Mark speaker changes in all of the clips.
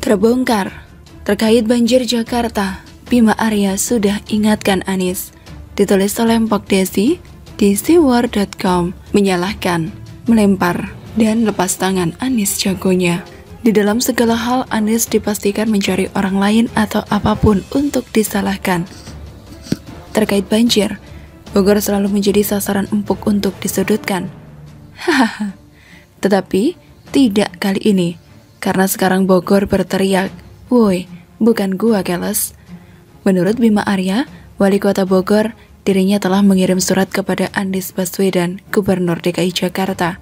Speaker 1: Terbongkar, terkait banjir Jakarta, Bima Arya sudah ingatkan Anies. Ditulis oleh Mpok Desi di siwar.com, menyalahkan, melempar, dan lepas tangan Anies jagonya. Di dalam segala hal, Anies dipastikan mencari orang lain atau apapun untuk disalahkan. Terkait banjir, Bogor selalu menjadi sasaran empuk untuk disudutkan. Hahaha. Tetapi tidak kali ini. Karena sekarang Bogor berteriak, "Woi, bukan gua keles." Menurut Bima Arya, Wali Kota Bogor, dirinya telah mengirim surat kepada Anies Baswedan, Gubernur DKI Jakarta,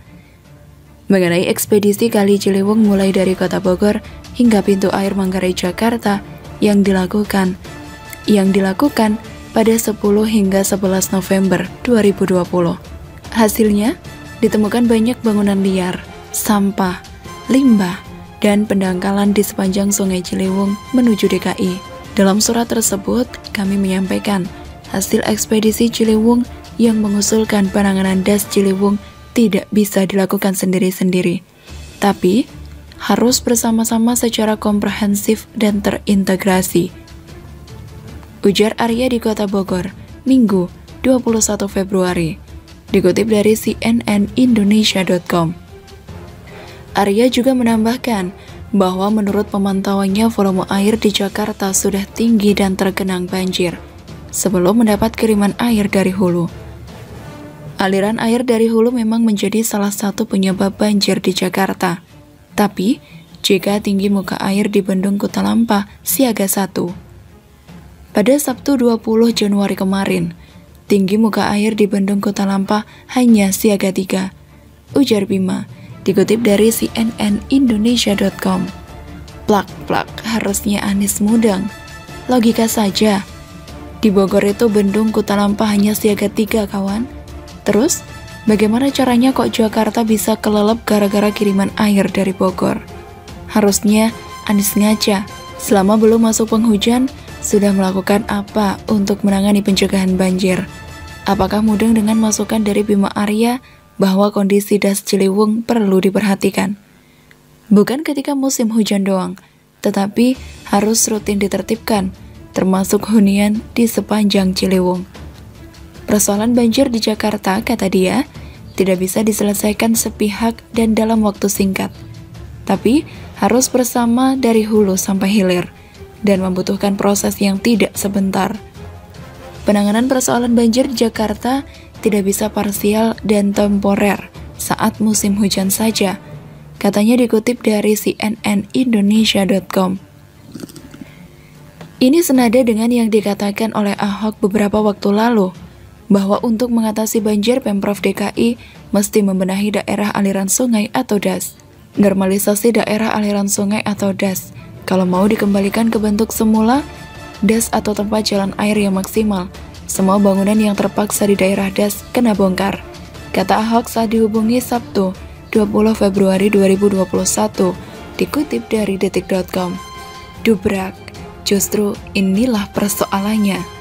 Speaker 1: mengenai ekspedisi Kali Ciliwung mulai dari Kota Bogor hingga pintu air Manggarai Jakarta yang dilakukan pada 10 hingga 11 November 2020. Hasilnya, ditemukan banyak bangunan liar, sampah, limbah, dan pendangkalan di sepanjang Sungai Ciliwung menuju DKI. Dalam surat tersebut, kami menyampaikan hasil ekspedisi Ciliwung yang mengusulkan penanganan das Ciliwung tidak bisa dilakukan sendiri-sendiri, tapi harus bersama-sama secara komprehensif dan terintegrasi. Ujar Arya di Kota Bogor, Minggu 21 Februari, dikutip dari cnnindonesia.com. Arya juga menambahkan bahwa menurut pemantauannya volume air di Jakarta sudah tinggi dan tergenang banjir sebelum mendapat kiriman air dari hulu. Aliran air dari hulu memang menjadi salah satu penyebab banjir di Jakarta. Tapi, jika tinggi muka air di Bendung Kutalampa siaga 1. Pada Sabtu 20 Januari kemarin, tinggi muka air di Bendung Kutalampa hanya siaga 3. Ujar Bima, dikutip dari cnnindonesia.com. Plak-plak, harusnya Anies mudeng. Logika saja. Di Bogor itu Bendung Kutalampa hanya siaga 3, kawan. Terus, bagaimana caranya kok Jakarta bisa kelelep gara-gara kiriman air dari Bogor? Harusnya Anies ngaca, selama belum masuk penghujan, sudah melakukan apa untuk menangani pencegahan banjir? Apakah mudeng dengan masukan dari Bima Arya bahwa kondisi das Ciliwung perlu diperhatikan? Bukan ketika musim hujan doang, tetapi harus rutin ditertibkan, termasuk hunian di sepanjang Ciliwung. Persoalan banjir di Jakarta, kata dia, tidak bisa diselesaikan sepihak dan dalam waktu singkat, tapi harus bersama dari hulu sampai hilir, dan membutuhkan proses yang tidak sebentar. Penanganan persoalan banjir di Jakarta tidak bisa parsial dan temporer saat musim hujan saja, katanya dikutip dari cnnindonesia.com. Ini senada dengan yang dikatakan oleh Ahok beberapa waktu lalu, bahwa untuk mengatasi banjir Pemprov DKI mesti membenahi daerah aliran sungai atau DAS. Normalisasi daerah aliran sungai atau DAS, kalau mau dikembalikan ke bentuk semula, DAS atau tempat jalan air yang maksimal, semua bangunan yang terpaksa di daerah DAS kena bongkar, kata Ahok saat dihubungi Sabtu 20 Februari 2021, dikutip dari detik.com. Dubrak, justru inilah persoalannya.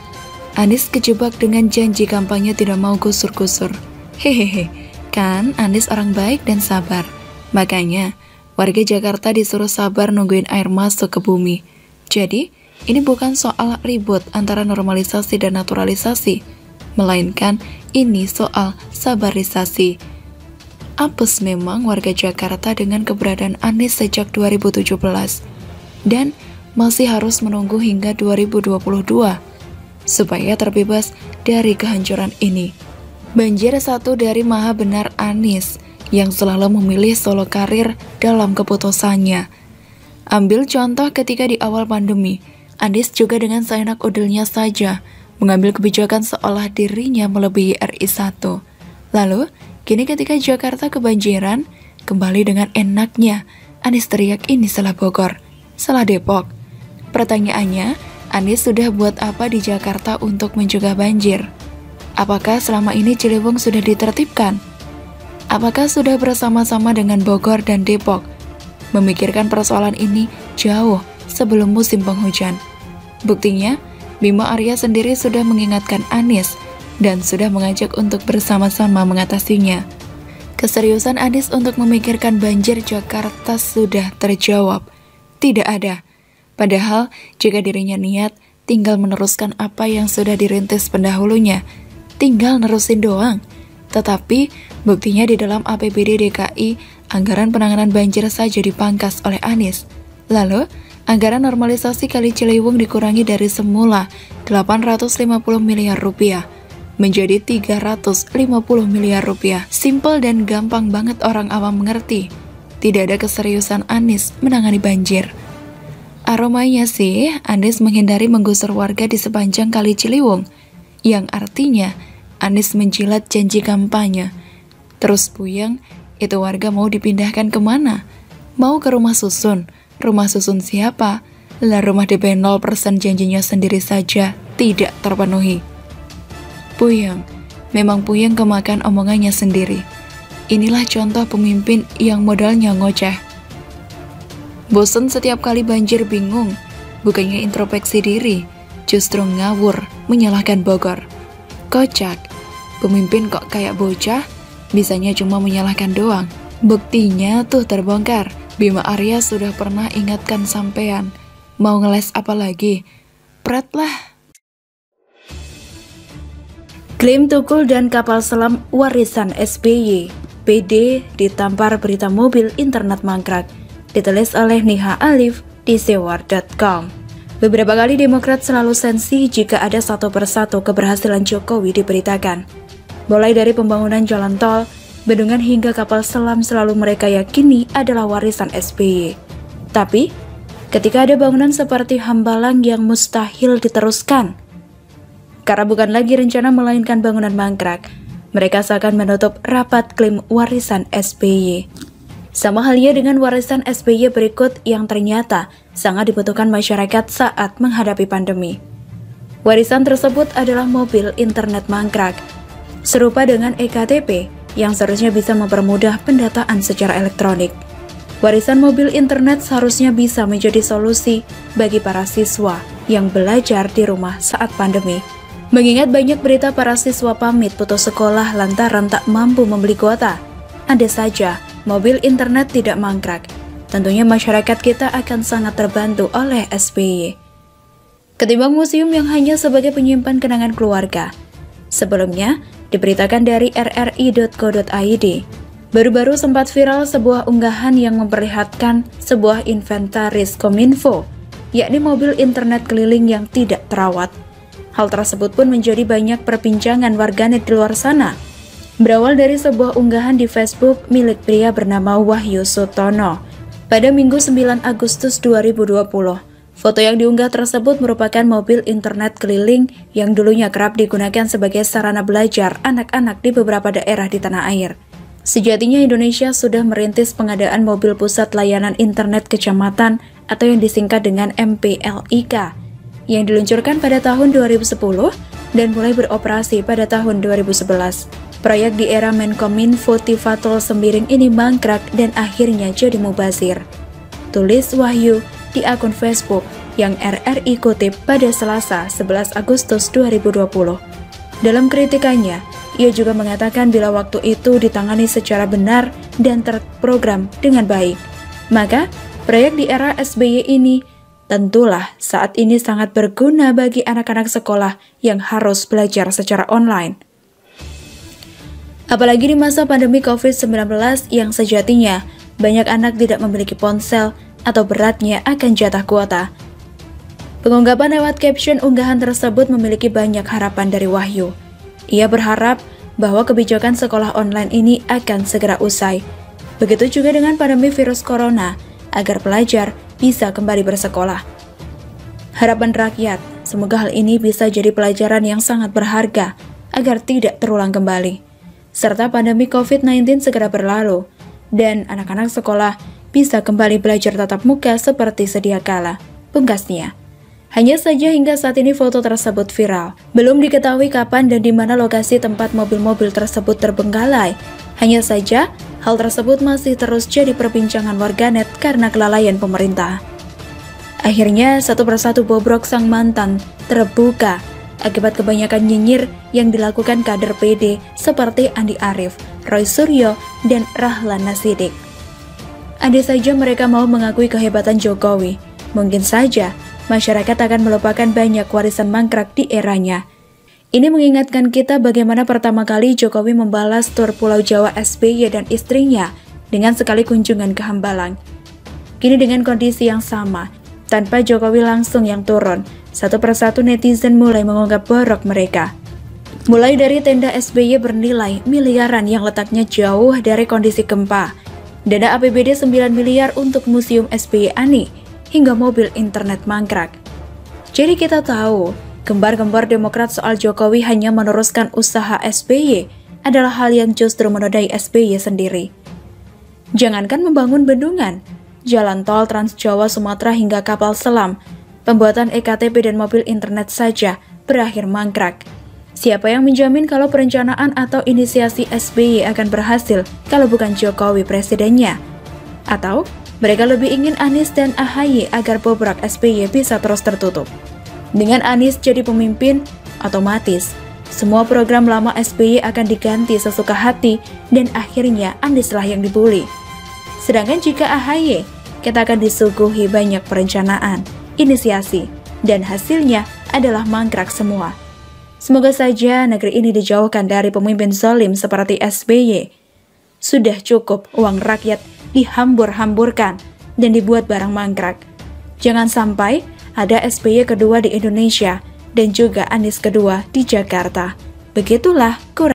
Speaker 1: Anies kejebak dengan janji kampanye tidak mau gusur-gusur. Hehehe, kan Anies orang baik dan sabar. Makanya, warga Jakarta disuruh sabar nungguin air masuk ke bumi. Jadi, ini bukan soal ribut antara normalisasi dan naturalisasi, melainkan ini soal sabarisasi. Apes memang warga Jakarta dengan keberadaan Anies sejak 2017, dan masih harus menunggu hingga 2022 supaya terbebas dari kehancuran ini. Banjir satu dari maha benar Anies yang selalu memilih solo karir dalam keputusannya. Ambil contoh ketika di awal pandemi, Anies juga dengan seenak udelnya saja mengambil kebijakan seolah dirinya melebihi RI1. Lalu, kini ketika Jakarta kebanjiran, kembali dengan enaknya, Anies teriak ini salah Bogor, salah Depok. Pertanyaannya, Anies sudah buat apa di Jakarta untuk mencegah banjir? Apakah selama ini Ciliwung sudah ditertibkan? Apakah sudah bersama-sama dengan Bogor dan Depok memikirkan persoalan ini jauh sebelum musim penghujan? Buktinya, Bima Arya sendiri sudah mengingatkan Anies dan sudah mengajak untuk bersama-sama mengatasinya. Keseriusan Anies untuk memikirkan banjir Jakarta sudah terjawab Tidak ada. Padahal, jika dirinya niat, tinggal meneruskan apa yang sudah dirintis pendahulunya. Tinggal nerusin doang. Tetapi, buktinya di dalam APBD DKI, anggaran penanganan banjir saja dipangkas oleh Anies. Lalu, anggaran normalisasi Kali Ciliwung dikurangi dari semula 850 miliar rupiah menjadi 350 miliar rupiah. Simpel dan gampang banget orang awam mengerti. Tidak ada keseriusan Anies menangani banjir. Aromanya sih, Anies menghindari menggusur warga di sepanjang Kali Ciliwung, yang artinya Anies menjilat janji kampanye. Terus puyeng, itu warga mau dipindahkan kemana? Mau ke rumah susun? Rumah susun siapa? Lah rumah DP 0% janjinya sendiri saja tidak terpenuhi. Puyeng, memang puyeng kemakan omongannya sendiri. Inilah contoh pemimpin yang modalnya ngoceh. Bosen setiap kali banjir bingung, bukannya introspeksi diri, justru ngawur menyalahkan Bogor. Kocak, pemimpin kok kayak bocah, bisanya cuma menyalahkan doang. Buktinya tuh terbongkar, Bima Arya sudah pernah ingatkan sampean, mau ngeles apa lagi? Pret lah. Klaim tukul dan kapal selam warisan SBY, PD ditampar berita mobil internet mangkrak. Ditulis oleh Niha Alif di sewar.com. Beberapa kali Demokrat selalu sensi jika ada satu persatu keberhasilan Jokowi diberitakan. Mulai dari pembangunan jalan tol, bendungan hingga kapal selam selalu mereka yakini adalah warisan SBY. Tapi, ketika ada bangunan seperti Hambalang yang mustahil diteruskan, karena bukan lagi rencana melainkan bangunan mangkrak, mereka seakan menutup rapat klaim warisan SBY. Sama halnya dengan warisan SBY berikut yang ternyata sangat dibutuhkan masyarakat saat menghadapi pandemi. Warisan tersebut adalah mobil internet mangkrak, serupa dengan EKTP yang seharusnya bisa mempermudah pendataan secara elektronik. Warisan mobil internet seharusnya bisa menjadi solusi bagi para siswa yang belajar di rumah saat pandemi. Mengingat banyak berita para siswa pamit putus sekolah lantaran tak mampu membeli kuota. Andai saja mobil internet tidak mangkrak, tentunya masyarakat kita akan sangat terbantu oleh SBY. Ketimbang museum yang hanya sebagai penyimpan kenangan keluarga. Sebelumnya, diberitakan dari rri.co.id, baru-baru sempat viral sebuah unggahan yang memperlihatkan sebuah inventaris Kominfo, yakni mobil internet keliling yang tidak terawat. Hal tersebut pun menjadi banyak perbincangan warganet di luar sana. Berawal dari sebuah unggahan di Facebook milik pria bernama Wahyu Sutono pada Minggu 9 Agustus 2020. Foto yang diunggah tersebut merupakan mobil internet keliling yang dulunya kerap digunakan sebagai sarana belajar anak-anak di beberapa daerah di tanah air. Sejatinya Indonesia sudah merintis pengadaan mobil pusat layanan internet kecamatan atau yang disingkat dengan MPLIK, yang diluncurkan pada tahun 2010 dan mulai beroperasi pada tahun 2011. Proyek di era Menkominfo Tifatul Sembiring ini mangkrak dan akhirnya jadi mubazir. Tulis Wahyu di akun Facebook yang RRI kutip pada Selasa 11 Agustus 2020. Dalam kritikannya, ia juga mengatakan bila waktu itu ditangani secara benar dan terprogram dengan baik, maka proyek di era SBY ini tentulah saat ini sangat berguna bagi anak-anak sekolah yang harus belajar secara online. Apalagi di masa pandemi COVID-19 yang sejatinya banyak anak tidak memiliki ponsel atau beratnya akan jatah kuota. Pengunggapan lewat caption unggahan tersebut memiliki banyak harapan dari Wahyu. Ia berharap bahwa kebijakan sekolah online ini akan segera usai. Begitu juga dengan pandemi virus corona, agar pelajar bisa kembali bersekolah. Harapan rakyat, semoga hal ini bisa jadi pelajaran yang sangat berharga agar tidak terulang kembali, serta pandemi COVID-19 segera berlalu, dan anak-anak sekolah bisa kembali belajar tatap muka seperti sedia kala, pungkasnya. Hanya saja hingga saat ini foto tersebut viral. Belum diketahui kapan dan di mana lokasi tempat mobil-mobil tersebut terbengkalai. Hanya saja, hal tersebut masih terus jadi perbincangan warganet karena kelalaian pemerintah. Akhirnya, satu persatu bobrok sang mantan terbuka akibat kebanyakan nyinyir yang dilakukan kader PD seperti Andi Arief, Roy Suryo, dan Rahlan Nasidik. Andai saja mereka mau mengakui kehebatan Jokowi, mungkin saja masyarakat akan melupakan banyak warisan mangkrak di eranya. Ini mengingatkan kita bagaimana pertama kali Jokowi membalas tur Pulau Jawa SBY dan istrinya dengan sekali kunjungan ke Hambalang. Kini dengan kondisi yang sama, tanpa Jokowi langsung yang turun, satu persatu netizen mulai mengungkap borok mereka. Mulai dari tenda SBY bernilai miliaran yang letaknya jauh dari kondisi gempa, dana APBD 9 miliar untuk Museum SBY Ani, hingga mobil internet mangkrak. Jadi kita tahu, gembar-gembar Demokrat soal Jokowi hanya meneruskan usaha SBY adalah hal yang justru menodai SBY sendiri. Jangankan membangun bendungan, jalan tol Trans Jawa Sumatera hingga kapal selam, pembuatan EKTP dan mobil internet saja berakhir mangkrak. Siapa yang menjamin kalau perencanaan atau inisiasi SBY akan berhasil kalau bukan Jokowi presidennya? Atau mereka lebih ingin Anies dan AHY agar bobrok SBY bisa terus tertutup? Dengan Anies jadi pemimpin, otomatis semua program lama SBY akan diganti sesuka hati dan akhirnya Anieslah yang dibully. Sedangkan jika AHY, kita akan disuguhi banyak perencanaan, inisiasi, dan hasilnya adalah mangkrak semua. Semoga saja negeri ini dijauhkan dari pemimpin zalim seperti SBY. Sudah cukup uang rakyat dihambur-hamburkan dan dibuat barang mangkrak. Jangan sampai ada SBY kedua di Indonesia dan juga Anies kedua di Jakarta. Begitulah kurang.